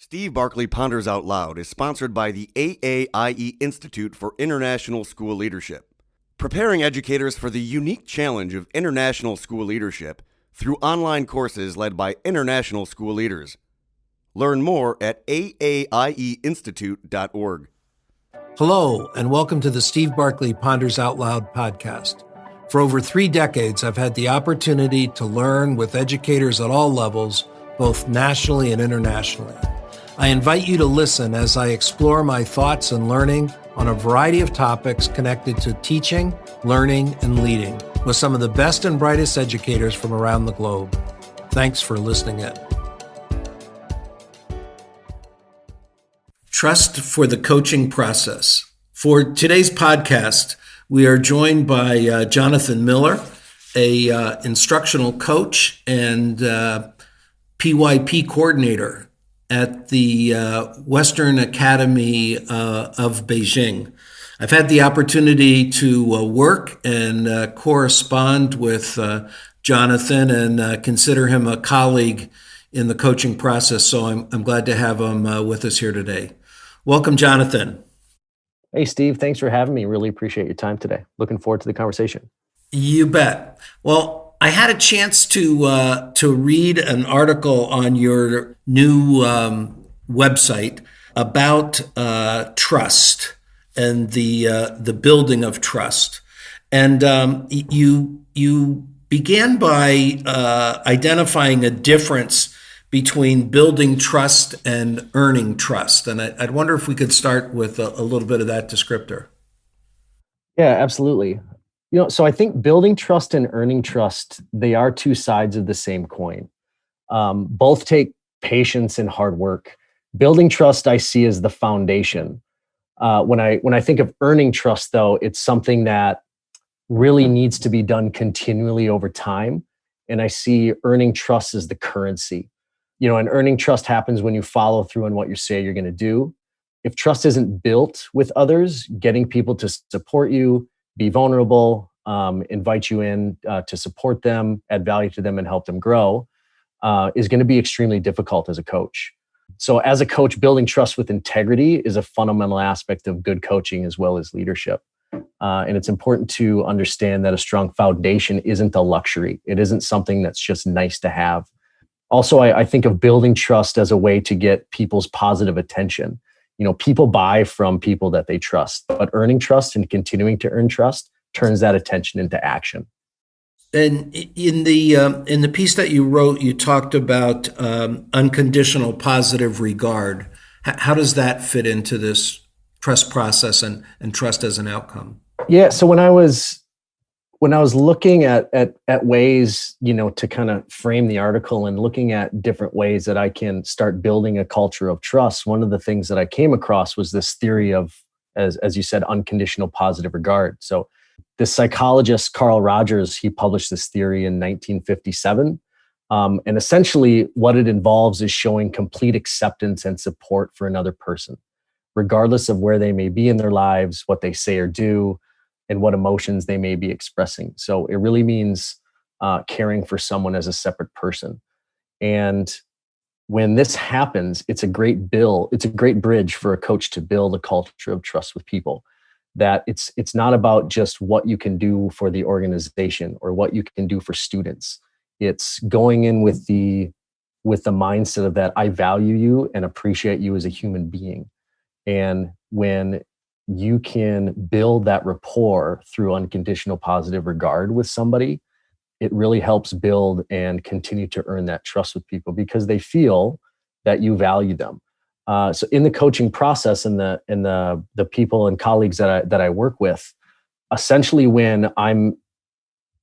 Steve Barkley Ponders Out Loud is sponsored by the AAIE Institute for International School Leadership, preparing educators for the unique challenge of international school leadership through online courses led by international school leaders. Learn more at aaiyeinstitute.org. Hello, and welcome to the Steve Barkley Ponders Out Loud podcast. For over 3 decades, I've had the opportunity to learn with educators at all levels, both nationally and internationally. I invite you to listen as I explore my thoughts and learning on a variety of topics connected to teaching, learning, and leading with some of the best and brightest educators from around the globe. Thanks for listening in. Trust for the coaching process. For today's podcast, we are joined by Jonathan Mueller, a instructional coach and PYP coordinator at the Western Academy of Beijing. I've had the opportunity to work and correspond with Jonathan and consider him a colleague in the coaching process, so I'm glad to have him with us here today. Welcome, Jonathan. Hey, Steve. Thanks for having me. Really appreciate your time today. Looking forward to the conversation. You bet. Well, I had a chance to read an article on your new website about trust and the building of trust, and you began by identifying a difference between building trust and earning trust, and I'd wonder if we could start with a little bit of that descriptor. Yeah, absolutely. So I think building trust and earning trust, they are two sides of the same coin. Both take patience and hard work. Building trust I see as the foundation. When I think of earning trust, though, it's something that really needs to be done continually over time. And I see earning trust as the currency. And earning trust happens when you follow through on what you say you're going to do. If trust isn't built with others, getting people to support you, be vulnerable, invite you in to support them, add value to them, and help them grow is going to be extremely difficult as a coach. So as a coach, building trust with integrity is a fundamental aspect of good coaching as well as leadership. And it's important to understand that a strong foundation isn't a luxury. It isn't something that's just nice to have. Also, I think of building trust as a way to get people's positive attention. People buy from people that they trust, but earning trust and continuing to earn trust turns that attention into action. And in the piece that you wrote, you talked about unconditional positive regard. How does that fit into this trust process and trust as an outcome? Yeah. So when I was looking at ways, to kind of frame the article and looking at different ways that I can start building a culture of trust, one of the things that I came across was this theory of, as you said, unconditional positive regard. So the psychologist Carl Rogers, he published this theory in 1957. And essentially what it involves is showing complete acceptance and support for another person, regardless of where they may be in their lives, what they say or do, and what emotions they may be expressing. So it really means caring for someone as a separate person. And when this happens, it's a great bridge for a coach to build a culture of trust with people. That it's not about just what you can do for the organization or what you can do for students. It's going in with the mindset of that I value you and appreciate you as a human being. And when you can build that rapport through unconditional positive regard with somebody, it really helps build and continue to earn that trust with people because they feel that you value them. So in the coaching process and the people and colleagues that I work with, essentially when I'm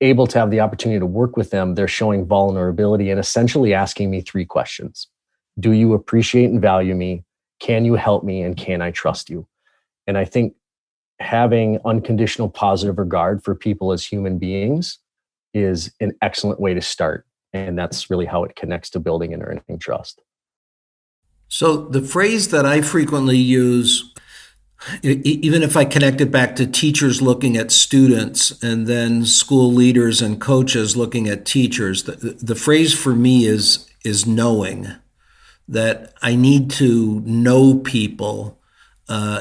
able to have the opportunity to work with them, they're showing vulnerability and essentially asking me 3 questions. Do you appreciate and value me? Can you help me? And can I trust you? And I think having unconditional positive regard for people as human beings is an excellent way to start. And that's really how it connects to building and earning trust. So the phrase that I frequently use, even if I connect it back to teachers looking at students and then school leaders and coaches looking at teachers, the phrase for me is knowing. that I need to know people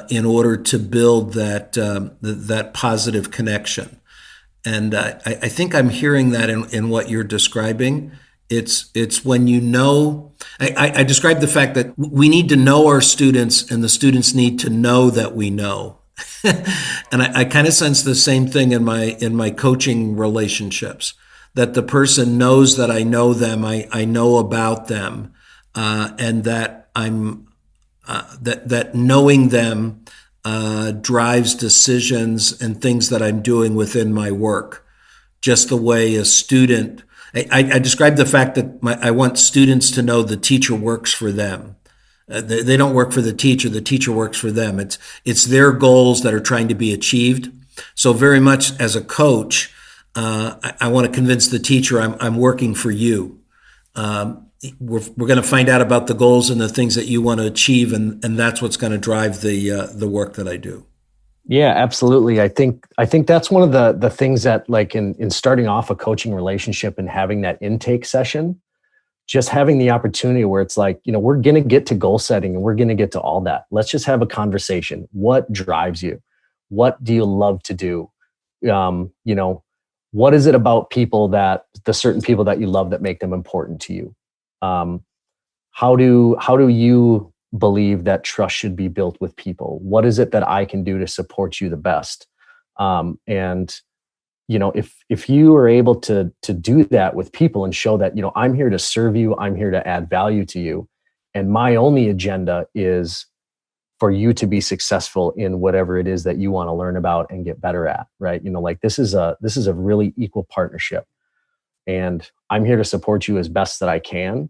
in order to build that positive connection. And I think I'm hearing that in what you're describing. It's when you know. I describe the fact that we need to know our students, and the students need to know that we know. And I kind of sense the same thing in my coaching relationships. That the person knows that I know them, I know about them, and that that knowing them drives decisions and things that I'm doing within my work. Just the way a student, I describe the fact that I want students to know the teacher works for them. They don't work for the teacher works for them. It's their goals that are trying to be achieved. So very much as a coach, I want to convince the teacher I'm working for you. We're going to find out about the goals and the things that you want to achieve, and that's what's going to drive the work that I do. Yeah, absolutely. I think that's one of the things that, like, in starting off a coaching relationship and having that intake session, just having the opportunity where it's like, we're going to get to goal setting and we're going to get to all that. Let's just have a conversation. What drives you? What do you love to do? What is it about people, that the certain people that you love, that make them important to you? How do you believe that trust should be built with people? What is it that I can do to support you the best? If you are able to do that with people and show that, I'm here to serve you, I'm here to add value to you, and my only agenda is for you to be successful in whatever it is that you want to learn about and get better at, right? This is a really equal partnership, and I'm here to support you as best that I can.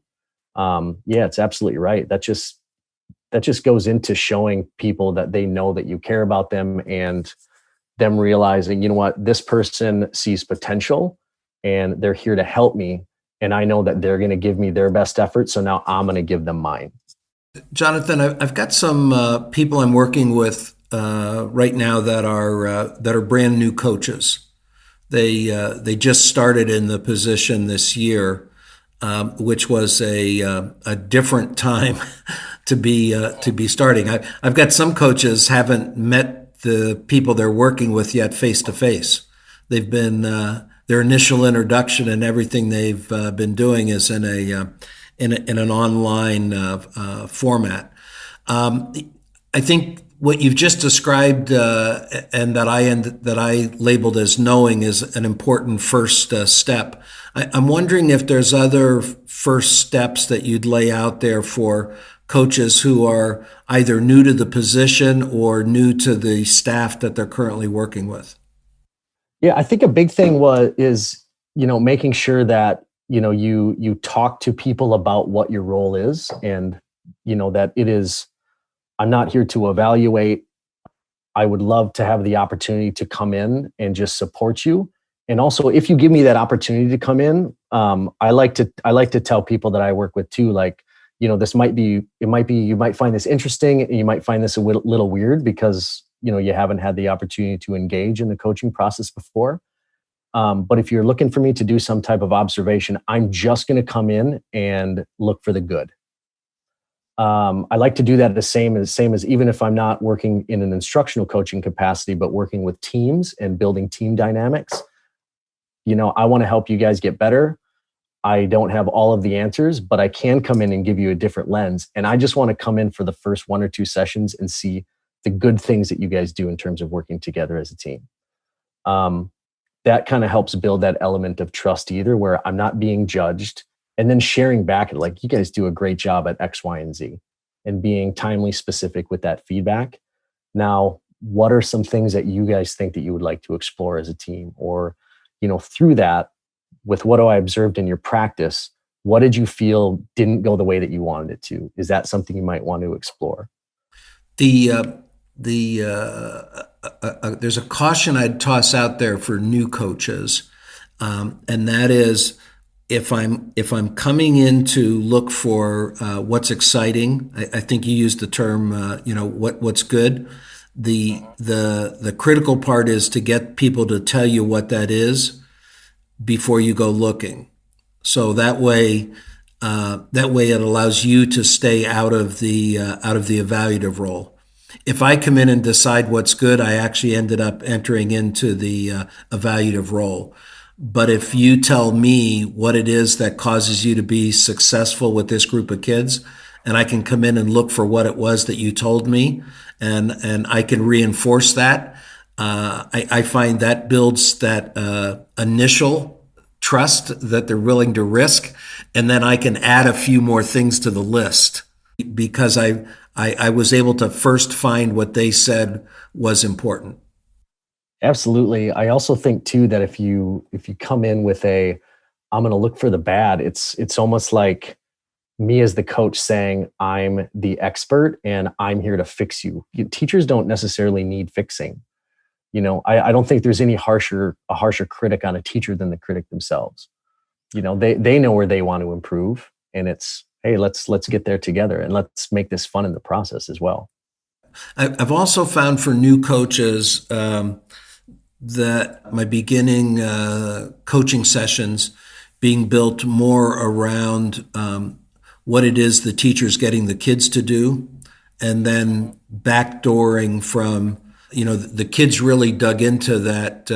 Yeah, it's absolutely right. That just goes into showing people that they know that you care about them, and them realizing, this person sees potential and they're here to help me. And I know that they're going to give me their best effort. So now I'm going to give them mine. Jonathan, I've got some people I'm working with right now that are brand new coaches. They just started in the position this year, which was a different time to be starting. I've got some coaches haven't met the people they're working with yet face to face. They've been their initial introduction, and everything they've been doing is in an online format. I think what you've just described and that I labeled as knowing is an important first step. I'm wondering if there's other first steps that you'd lay out there for coaches who are either new to the position or new to the staff that they're currently working with. Yeah, I think a big thing is making sure that you talk to people about what your role is, and that it is, I'm not here to evaluate. I would love to have the opportunity to come in and just support you. And also, if you give me that opportunity to come in, I like to tell people that I work with too, like, this might be, you might find this interesting, and you might find this a little weird because, you haven't had the opportunity to engage in the coaching process before. But if you're looking for me to do some type of observation, I'm just going to come in and look for the good. I like to do that the same as even if I'm not working in an instructional coaching capacity, but working with teams and building team dynamics. I want to help you guys get better. I don't have all of the answers, but I can come in and give you a different lens. And I just want to come in for the first 1 or 2 sessions and see the good things that you guys do in terms of working together as a team. That kind of helps build that element of trust, either where I'm not being judged, and then sharing back, like, you guys do a great job at X, Y, and Z, and being timely specific with that feedback. Now, what are some things that you guys think that you would like to explore as a team? Or, through that, with what I observed in your practice, what did you feel didn't go the way that you wanted it to? Is that something you might want to explore? There's a caution I'd toss out there for new coaches, and that is, if I'm coming in to look for what's exciting, I think you used the term, what's good. The critical part is to get people to tell you what that is before you go looking. So that way, That way, it allows you to stay out of the evaluative role. If I come in and decide what's good, I actually ended up entering into the evaluative role. But if you tell me what it is that causes you to be successful with this group of kids, and I can come in and look for what it was that you told me, and I can reinforce that, I find that builds that initial trust that they're willing to risk, and then I can add a few more things to the list because I was able to first find what they said was important. Absolutely. I also think too that if you come in with I'm going to look for the bad, it's almost like me as the coach saying I'm the expert and I'm here to fix you. Teachers don't necessarily need fixing. I don't think there's any harsher critic on a teacher than the critic themselves. They know where they want to improve, and it's, hey, let's get there together and let's make this fun in the process as well. I've also found for new coaches that my beginning coaching sessions being built more around what it is the teacher's getting the kids to do, and then backdooring from, the kids really dug into that.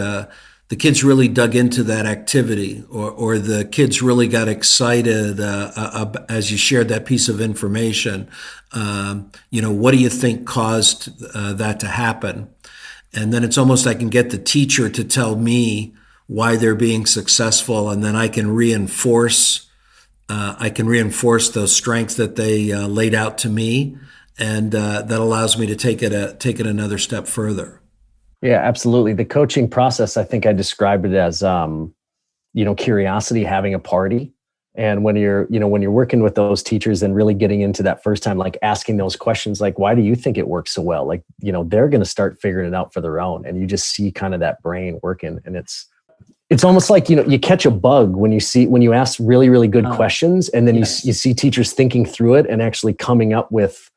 The kids really dug into that activity, or the kids really got excited as you shared that piece of information. What do you think caused that to happen? And then it's almost I can get the teacher to tell me why they're being successful, and then I can reinforce those strengths that they laid out to me, and that allows me to take it another step further. Yeah, absolutely. The coaching process, I think I described it as, curiosity having a party. And when you're working with those teachers and really getting into that first time, like asking those questions, like, why do you think it works so well? Like, they're going to start figuring it out for their own. And you just see kind of that brain working. And it's almost like, you catch a bug when you ask really, really good questions. And then yes, you see teachers thinking through it and actually coming up with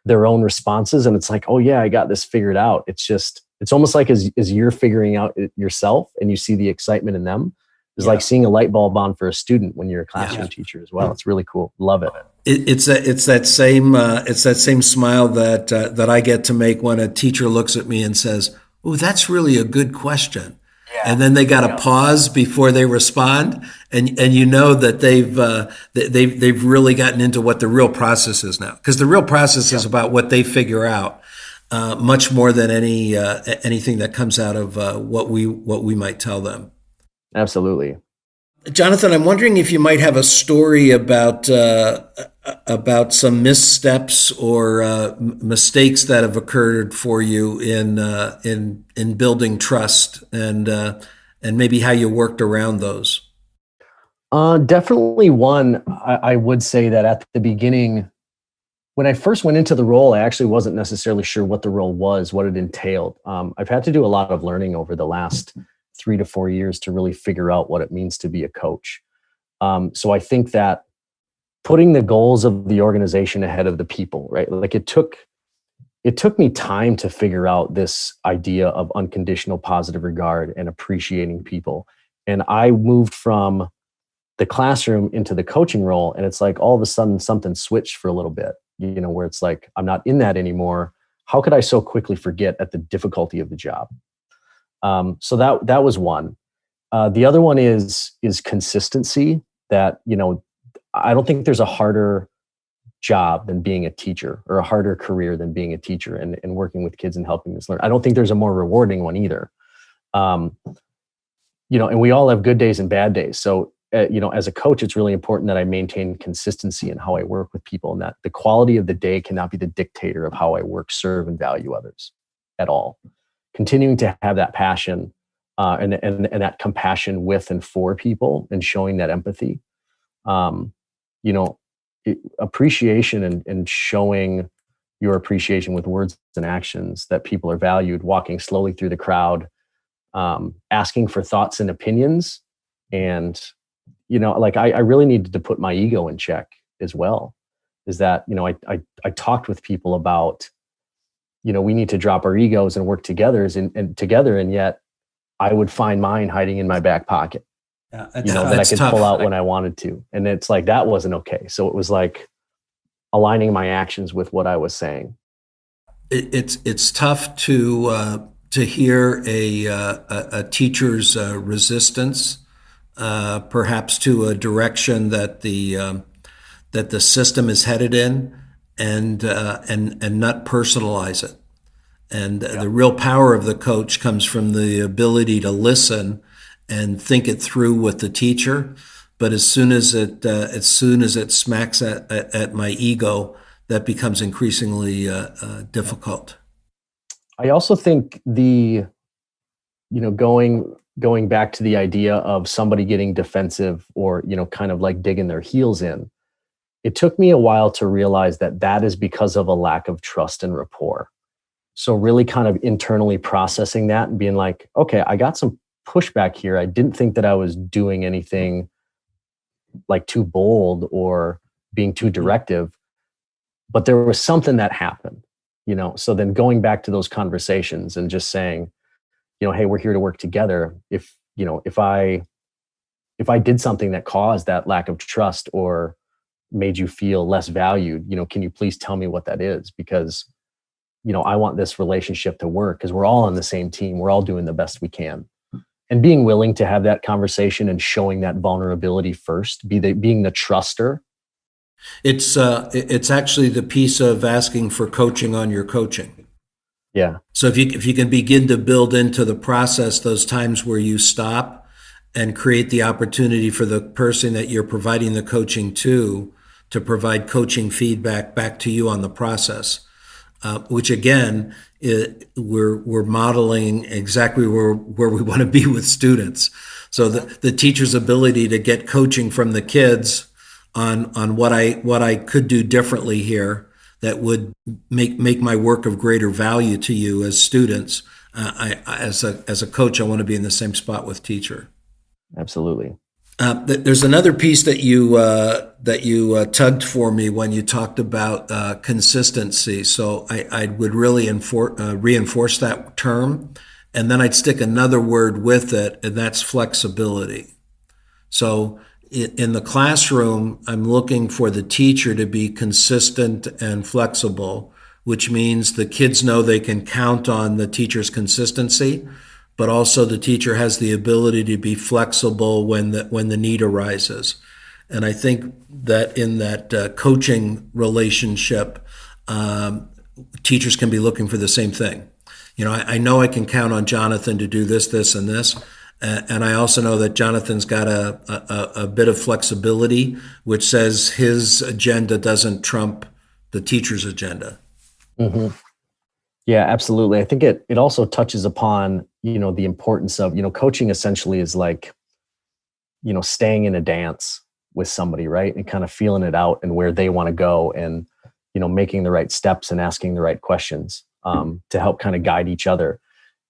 their own responses. And it's like, oh yeah, I got this figured out. It's almost like as you're figuring out it yourself and you see the excitement in them. It's like seeing a light bulb on for a student when you're a classroom teacher as well. It's really cool. Love it. It's that same smile that I get to make when a teacher looks at me and says, "Oh, that's really a good question." Yeah. And then they got to pause before they respond, and that they've really gotten into what the real process is now, because the real process is about what they figure out, much more than anything that comes out of what we might tell them. Absolutely. Jonathan, I'm wondering if you might have a story about some missteps or mistakes that have occurred for you in building trust, and maybe how you worked around those. Definitely one. I would say that at the beginning, when I first went into the role, I actually wasn't necessarily sure what the role was, what it entailed. I've had to do a lot of learning over the last 3 to 4 years to really figure out what it means to be a coach. So I think that putting the goals of the organization ahead of the people, right? Like it took me time to figure out this idea of unconditional positive regard and appreciating people. And I moved from the classroom into the coaching role, and it's like all of a sudden something switched for a little bit, where it's like, I'm not in that anymore. How could I so quickly forget at the difficulty of the job? So that was one. The other one is consistency. That, I don't think there's a harder job than being a teacher, or a harder career than being a teacher and working with kids and helping them learn. I don't think there's a more rewarding one either. And we all have good days and bad days. So, as a coach, it's really important that I maintain consistency in how I work with people, and that the quality of the day cannot be the dictator of how I work, serve, and value others at all. Continuing to have that passion and that compassion with and for people, and showing that empathy, appreciation and showing your appreciation with words and actions, that people are valued, walking slowly through the crowd, asking for thoughts and opinions. And, I really needed to put my ego in check as well. Is that, I talked with people about, we need to drop our egos and work together, and yet I would find mine hiding in my back pocket. that I could pull out when I wanted to. And it's like, that wasn't okay. So it was like aligning my actions with what I was saying. It's tough to hear a teacher's resistance, perhaps to a direction that the system is headed in, and not personalize it. And the real power of the coach comes from the ability to listen and think it through with the teacher. But as soon as it smacks at my ego, that becomes increasingly difficult. I also think going back to the idea of somebody getting defensive or, kind of like digging their heels in, it took me a while to realize that is because of a lack of trust and rapport. So really kind of internally processing that and being like, okay, I got some pushback here. I didn't think that I was doing anything like too bold or being too directive, but there was something that happened, So then going back to those conversations and just saying, hey, we're here to work together. If I did something that caused that lack of trust or made you feel less valued, can you please tell me what that is? Because I want this relationship to work because we're all on the same team. We're all doing the best we can. And being willing to have that conversation and showing that vulnerability first, being the truster. It's actually the piece of asking for coaching on your coaching. Yeah. So if you can begin to build into the process those times where you stop and create the opportunity for the person that you're providing the coaching to provide coaching feedback back to you on the process. Which again, we're modeling exactly where we want to be with students. So the teacher's ability to get coaching from the kids on what I could do differently here that would make my work of greater value to you as students. As a coach, I want to be in the same spot with teacher. Absolutely. There's another piece that you tugged for me when you talked about consistency. So I would really reinforce that term, and then I'd stick another word with it, and that's flexibility. So in the classroom, I'm looking for the teacher to be consistent and flexible, which means the kids know they can count on the teacher's consistency, but also the teacher has the ability to be flexible when the need arises. And I think that in that coaching relationship, teachers can be looking for the same thing. I know I can count on Jonathan to do this, and this. And I also know that Jonathan's got a bit of flexibility, which says his agenda doesn't trump the teacher's agenda. Mm-hmm. Yeah, absolutely. I think it also touches upon, the importance of, coaching essentially is like, staying in a dance with somebody, right? And kind of feeling it out and where they want to go and, making the right steps and asking the right questions to help kind of guide each other.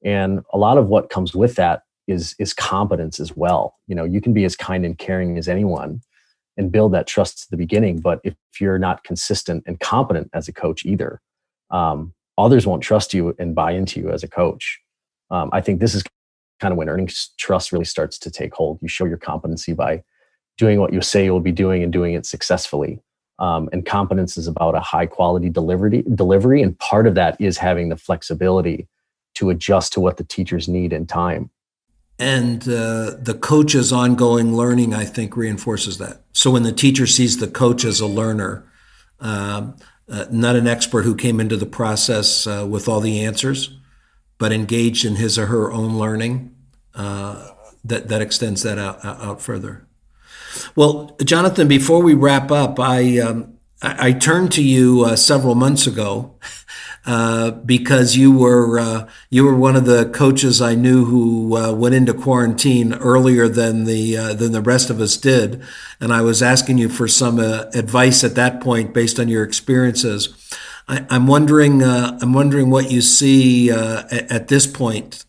And a lot of what comes with that is competence as well. You can be as kind and caring as anyone and build that trust at the beginning. But if you're not consistent and competent as a coach either, others won't trust you and buy into you as a coach. I think this is kind of when earning trust really starts to take hold. You show your competency by doing what you say you'll be doing and doing it successfully. And competence is about a high quality delivery. And part of that is having the flexibility to adjust to what the teachers need in time. And the coach's ongoing learning, I think, reinforces that. So when the teacher sees the coach as a learner, not an expert who came into the process with all the answers, but engaged in his or her own learning, that extends that out further. Well, Jonathan, before we wrap up, I turned to you several months ago because you were one of the coaches I knew who went into quarantine earlier than the rest of us did, and I was asking you for some advice at that point based on your experiences. I'm wondering what you see at this point,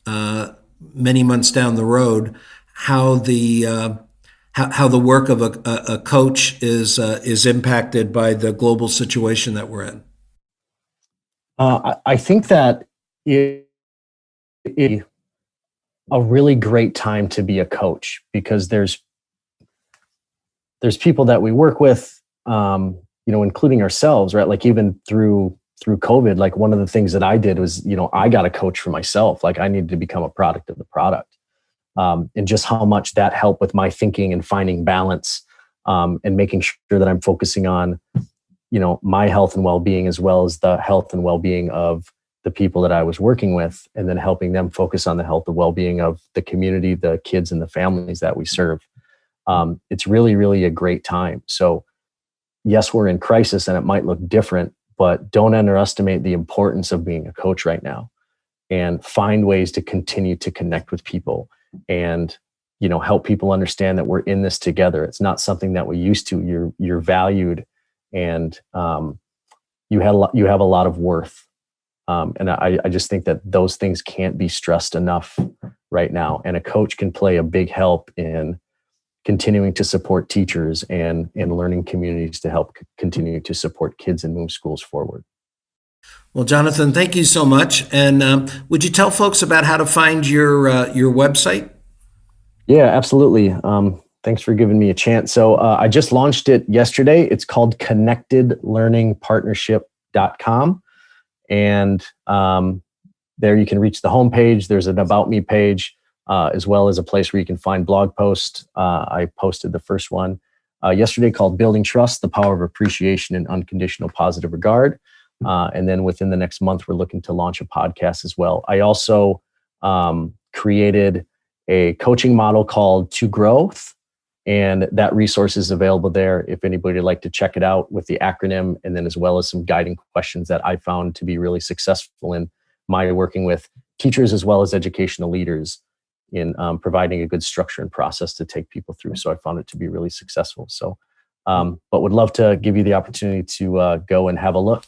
many months down the road, how the work of a coach is impacted by the global situation that we're in. I think that a really great time to be a coach, because there's people that we work with, including ourselves, right? Like even through COVID, like one of the things that I did was, I got a coach for myself. Like I needed to become a product of the product, and just how much that helped with my thinking and finding balance, and making sure that I'm focusing on, my health and well-being, as well as the health and well-being of the people that I was working with, and then helping them focus on the health and well-being of the community, the kids and the families that we serve. It's really, really a great time. So yes, we're in crisis and it might look different, but don't underestimate the importance of being a coach right now, and find ways to continue to connect with people and, help people understand that we're in this together. It's not something that we used to. You're valued, and you have a lot of worth. And I just think that those things can't be stressed enough right now. And a coach can play a big help in continuing to support teachers and learning communities to help continue to support kids and move schools forward. Well, Jonathan, thank you so much. And would you tell folks about how to find your website? Yeah, absolutely. Thanks for giving me a chance. So I just launched it yesterday. It's called connectedlearningpartnership.com. And there you can reach the homepage. There's an About Me page, as well as a place where you can find blog posts. I posted the first one yesterday called Building Trust, the Power of Appreciation and Unconditional Positive Regard. And then within the next month, we're looking to launch a podcast as well. I also created a coaching model called To Growth, and that resource is available there if anybody would like to check it out, with the acronym, and then as well as some guiding questions that I found to be really successful in my working with teachers as well as educational leaders in providing a good structure and process to take people through. So I found it to be really successful. So, but would love to give you the opportunity to go and have a look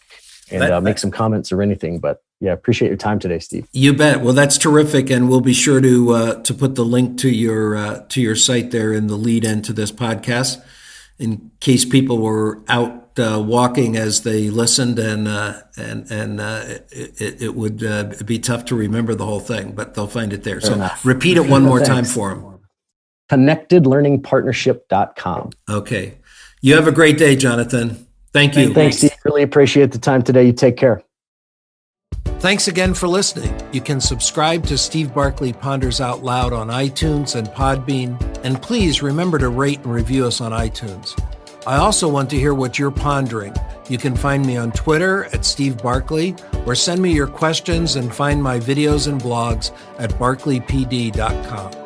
and make some comments or anything. But yeah, appreciate your time today, Steve. You bet. Well, that's terrific, and we'll be sure to put the link to your site there in the lead in to this podcast, in case people were out walking as they listened, and it would be tough to remember the whole thing, but they'll find it there. Fair so enough. Repeat it one more time for them. Connectedlearningpartnership.com. Okay. You have a great day, Jonathan. Thank you. Thanks, Steve. Really appreciate the time today. You take care. Thanks again for listening. You can subscribe to Steve Barkley Ponders Out Loud on iTunes and Podbean, and please remember to rate and review us on iTunes. I also want to hear what you're pondering. You can find me on Twitter at Steve Barkley, or send me your questions and find my videos and blogs at barkleypd.com.